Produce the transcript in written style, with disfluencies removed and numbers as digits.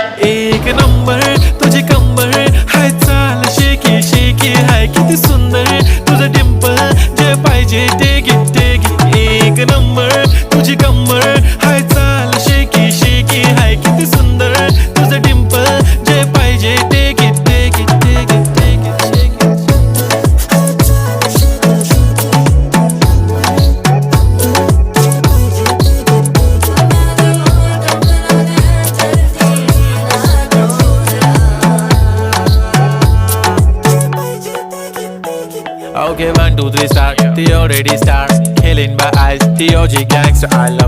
एक नंबर तुझी कंबर हाय, चाल शेकी शेकी हाय, किती सुंदर तुझं डिंपल, जे पाहिजे ते घे. एक नंबर तुझी कंबर हाय, चाल शेकी शेकी हाय, किती सुंदर तुझं डिंपल, जे पाहिजे ते घे. Okay, 1, 2, 3 start. The already start. Killing my eyes. The OG gangster. I love.